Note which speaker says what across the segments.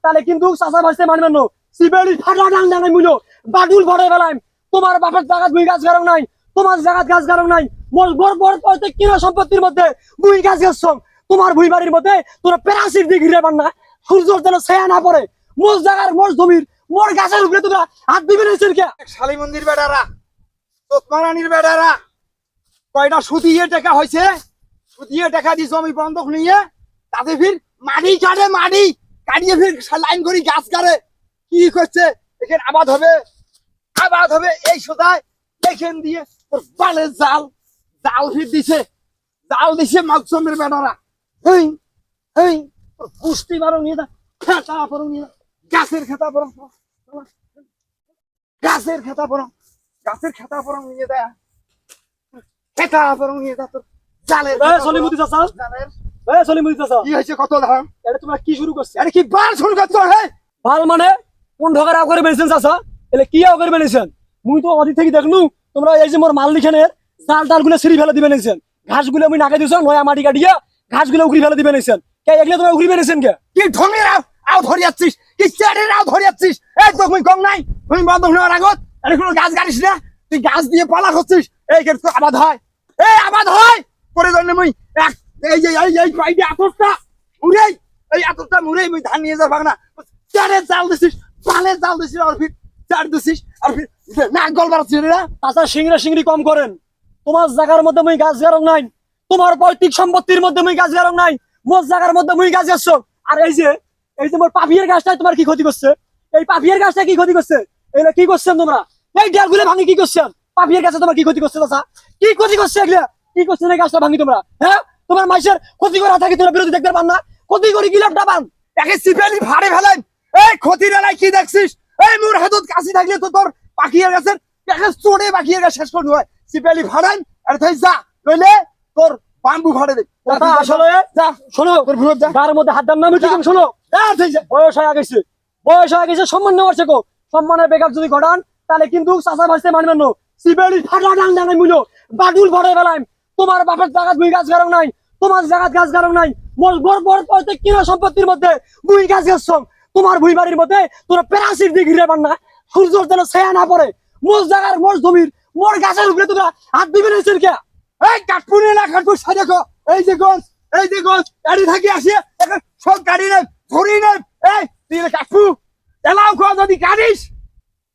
Speaker 1: তাহলে কিন্তু চাচা ভাইছে মানবেন না সিবেলি ফাটা ডাং ডাঙাই মুলো বাদুল ভরে বেলাম তোমার বাপের জায়গা দুই গাছ গারং নাই তোমার জায়গা গাছ গারং নাই মোর বড় বড় প্রত্যেক কিনা সম্পত্তির মধ্যে দুই গাছ গাছ তোমার ভুই বাড়ির মধ্যে তোরা প্যারাসিট দিয়ে ঘিরে পান না সূর্যর যেন ছায়া না পড়ে মোর জায়গার মোর জমির মোর গাছের উপরে তোমরা হাত দিবে না কে
Speaker 2: শালী মন্দির বেড়ারা তোতমারানির বেড়ারা কয়টা সুদিয়ে টাকা হয়েছে সুদিয়ে টাকা দিয়ে জমি বন্ধক নিয়ে তাতে ফির মাটি কাটে মাটি কাটিয়ে ফির লাইন করি গাছ কাটে কি করছে এখানে আবাদ হবে এই সোদায় এখান দিয়ে তোর বালের জাল ফির দিছে জাল দিছে মাকসমের বেড়ারা হেই হেই পুষ্টি বারো নিয়ে দা খেতা পরং নিয়ে গাছের খেতা পরং গাছের খেতা পরং নিয়ে দেয় খেতা পরং নিয়ে দা তোর জালের
Speaker 1: সলিমুদ্দি চাচা
Speaker 2: জালের
Speaker 1: সলিমুদ্দি চাচা
Speaker 2: কি হয়েছে কত ধান
Speaker 1: এটা তোমরা কি শুরু করছে
Speaker 2: আরে কি বাল শুরু করছো হে
Speaker 1: ভাল মানে কোন ঢোকার আও করে বেনেছেন চাচা এলে কি আও করে বেনেছেন মুই তো অদি থেকে দেখলু তোমরা এই যে মোর মাল লিখানের জাল টাল গুলো ছিঁড়ি ফেলে দিবেন ঘাসগুলো আমি নাকে দিছ নয়া মাটি কাটিয়া ঘাসগুলো উগরি ফেলে দিবেন কে এগুলো তোমরা উগরি বেনেছেন কে
Speaker 2: কি ঢঙের আও ধরে যাচ্ছিস কি চেড়ের আও ধরে যাচ্ছিস এই তো মুই কম নাই তুমি বন্ধ হওয়ার আগত আরে কোনো গাছ গাড়িস না তুই গাছ দিয়ে পালা করছিস এই কে তো আবাদ হয় করে জন্য মুই এই পাইডে আতরটা মুরে মুই ধান নিয়ে যাব না চেড়ে জাল দিছিস পালে জাল দিছিস আর ফির চার দিছিস আর ফির না গলবার ছিল না
Speaker 1: চাচা সিংড়ি কম করেন তোমার জায়গার মধ্যে মুই গাছ গারং নাই তোমার পৈতৃক সম্পত্তির মধ্যে মুই গাছ গারং নাই মোর জায়গার মধ্যে মুই গাছ গাছছো আর এই যে মোর পাপিয়ের গাছটা তোমার কি ক্ষতি করছে এই পাপিয়ের গাছটা কি ক্ষতি করছে এগুলো কি করছেন তোমরা এই ডালগুলো ভাঙি কি করছেন পাপিয়ের গাছে তোমার কি ক্ষতি করছে চাচা কি ক্ষতি করছে এগুলা কি করছে এই গাছটা ভাঙি তোমরা হ্যাঁ তোমার মাইসের ক্ষতি করা থাকে তোমরা বিরোধী দেখতে পান না ক্ষতি করি কি লাভটা পান
Speaker 2: একে সিপেলি ভাড়ে ফেলেন এই ক্ষতির এলাই কি দেখছিস এই মোর হাতত কাশি থাকলে তো তোর পাখিয়ে গেছেন একে চড়ে পাখিয়ে গেছে শেষ করতে হয় সিপেলি ভাড়ান আর তাই যা নইলে তোর বাম্বু ভাড়ে দে
Speaker 1: কথা আসলে
Speaker 2: যা
Speaker 1: শোনো
Speaker 2: তোর ভুল যা
Speaker 1: গার মধ্যে হাত দাম না আমি ঠিক শোনো বয়স হয়ে গেছে সম্মান নেওয়ার শেখো সম্মানের বেকার যদি ঘটান তাহলে কিন্তু চাচা ভাইতে মানবেন না সিবেলি ফাটা ডাং ডাঙাই মুলো বাদুল ভরে বেলাম তোমার বাপের জায়গা দুই গাছ গারং নাই তোমার জায়গা গাছ গারং নাই মোর বড় বড় প্রত্যেক কিনা সম্পত্তির মধ্যে দুই গাছ গাছ তোমার ভুই বাড়ির মধ্যে তোরা প্যারাসিট দিয়ে ঘিরে পান না সূর্যর যেন ছায়া না পড়ে মোর জায়গার মোর জমির মোর গাছের উপরে তোমরা হাত দিবে না কে
Speaker 2: এই কাটপুনে না কাটপুর সাজে কো এই যে গঞ্জ গাড়ি থাকি আসে এখন সব গাড়ি নেই ধরি নেই এই তুই কাটপু এলাও কো যদি কাটিস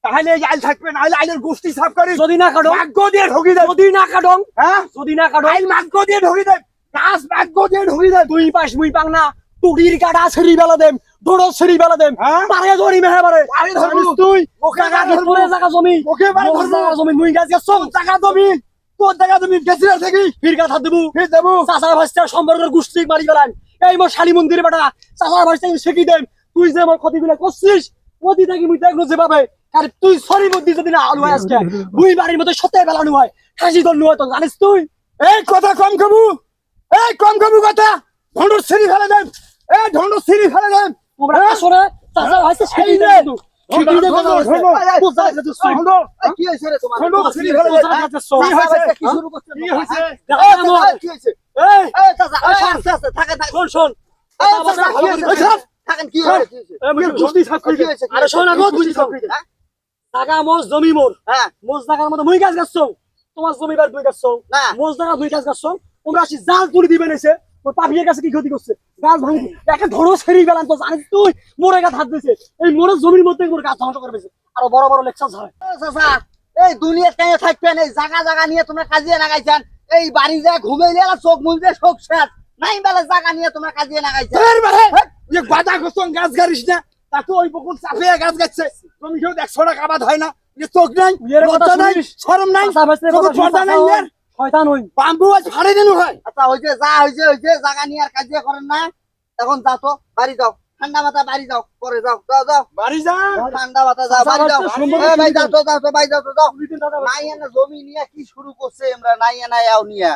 Speaker 2: তাহলে এই আইল থাকবে না আইলের গোষ্ঠী সাফ করিস
Speaker 1: যদি না কাটো
Speaker 2: ভাগ্য দিয়ে ঢুকি দেয়
Speaker 1: যদি না কাটং
Speaker 2: হ্যাঁ
Speaker 1: যদি না কাটো
Speaker 2: আইল ভাগ্য দিয়ে ঢুকি দেয় গাছ ভাগ্য দিয়ে ঢুকি দেয়
Speaker 1: দুই পাশ মুই পাং না টুটির কাটা ছেড়ি বেলা দেম ডোড়ো ছেড়ি বেলা দেম
Speaker 2: হ্যাঁ?
Speaker 1: পারে ধরি মেহে পারে
Speaker 2: পারে ধরবো।
Speaker 1: তুই
Speaker 2: মুখে
Speaker 1: জায়গা
Speaker 2: ধরবো।
Speaker 1: ধরে জায়গা জমি
Speaker 2: মুখে পারে
Speaker 1: মোর
Speaker 2: ধরবো।
Speaker 1: জায়গা জমি মুই গাছ গাছ
Speaker 2: টাকা তুমি তোর টাকা তুমি গেছিলাম দেখি
Speaker 1: ফিরকা হাত দেবু
Speaker 2: ফির দেবো
Speaker 1: চাচা ভাইস্তা সম্পর্কের গোষ্ঠী মারি গেলাম এই মোর শালী মন্দিরে বেটা চাচা ভাইস্তা শেখি দেম তুই যে মোর ক্ষতিগুলো করছিস ওদি থাকি মুই দেখলো যে ভাবে আর তুই সরি মধ্যে যদি না আলু হয় আজকে দুই বাড়ির মধ্যে সত্যি বেলানো হয় হাসি দল হয় তো জানিস তুই
Speaker 2: এই কথা কম কবু কথা ঢন্ডর সিঁড়ি ফেলে দেন এই ঢন্ডর সিঁড়ি ফেলে দেন
Speaker 1: তোমরা শোনে চাচা ভাইস্তা শেখি দে কিন্তু শেখি দে কথা হইছে তুই জানিস তুই সই
Speaker 2: কি হয়েছে রে তোমার
Speaker 1: ঢন্ডর সিঁড়ি ফেলে দে
Speaker 2: কি হয়েছে কি শুরু করতে
Speaker 1: কি হইছে
Speaker 2: কি হয়েছে
Speaker 1: এই
Speaker 2: এই চাচা আস্তে থাকেন
Speaker 1: শোন শোন
Speaker 2: এই চাচা কি হয়েছে থাকেন কি হয়েছে
Speaker 1: গোষ্ঠী সাফ করে
Speaker 2: কি হয়েছে
Speaker 1: আরে শোন আগত বুঝি সব জায়গা মোর জমি মোর
Speaker 2: হ্যাঁ
Speaker 1: মোর জায়গার মধ্যে মুই গাছ গাছছো তোমার জমি বার দুই গাছছো
Speaker 2: না।
Speaker 1: মোর জায়গা দুই গাছ গাছছো তোমরা আসি জাল তুলি দিবেন এসে ওই পাপিয়ের কাছে কি ক্ষতি করছে গাছ ভাঙি একে ধরো ছেড়ি গেলাম তো জানিস তুই মোরে গাছ হাত দিয়েছে এই মোরের জমির মধ্যে মোর গাছ ধ্বংস করে ফেলেছে আরো বড় বড় লেকচার হয়
Speaker 2: চাচা এই দুনিয়ার কাছে থাকবেন এই জায়গা নিয়ে তোমরা কাজিয়ে লাগাইছেন এই বাড়ি যায় ঘুমাইলে আর চোখ মুলতে শোক শেষ নাই বেলা জায়গা নিয়ে তোমরা কাজিয়ে লাগাইছেন এই গাদা গোসং গাছ গাড়িস না তা তো ওই বকুল চাপে গাছ গাচ্ছে তুমি কেউ 100 টাকা আবাদ হয় না এই চোখ নাই
Speaker 1: এর কথা
Speaker 2: লজ্জা নাই
Speaker 1: শুনিস?
Speaker 2: শরম নাই
Speaker 1: চাচা ভাইস্তার
Speaker 2: তোর
Speaker 1: কথা শুনিস,
Speaker 2: পর্দা নাই
Speaker 1: চাচা
Speaker 2: এর?
Speaker 1: শয়তান হই
Speaker 2: বাম্বু আজ ভাড়ে দেন হয় আচ্ছা হইছে যা হইছে জায়গা নিয়ে আর কাজিয়া করেন না এখন যাও তো বাড়ি যাও ঠান্ডা মাথা বাড়ি যাও পরে যাও বাড়ি যাও ঠান্ডা মাথা যাও বাড়ি যাও
Speaker 1: সম্পর্ক
Speaker 2: ভাই যাও তো বাড়ি যাও
Speaker 1: দুই দিন দাদা
Speaker 2: নাই না জমি নিয়ে কি শুরু করছে আমরা নাই আও নিয়ে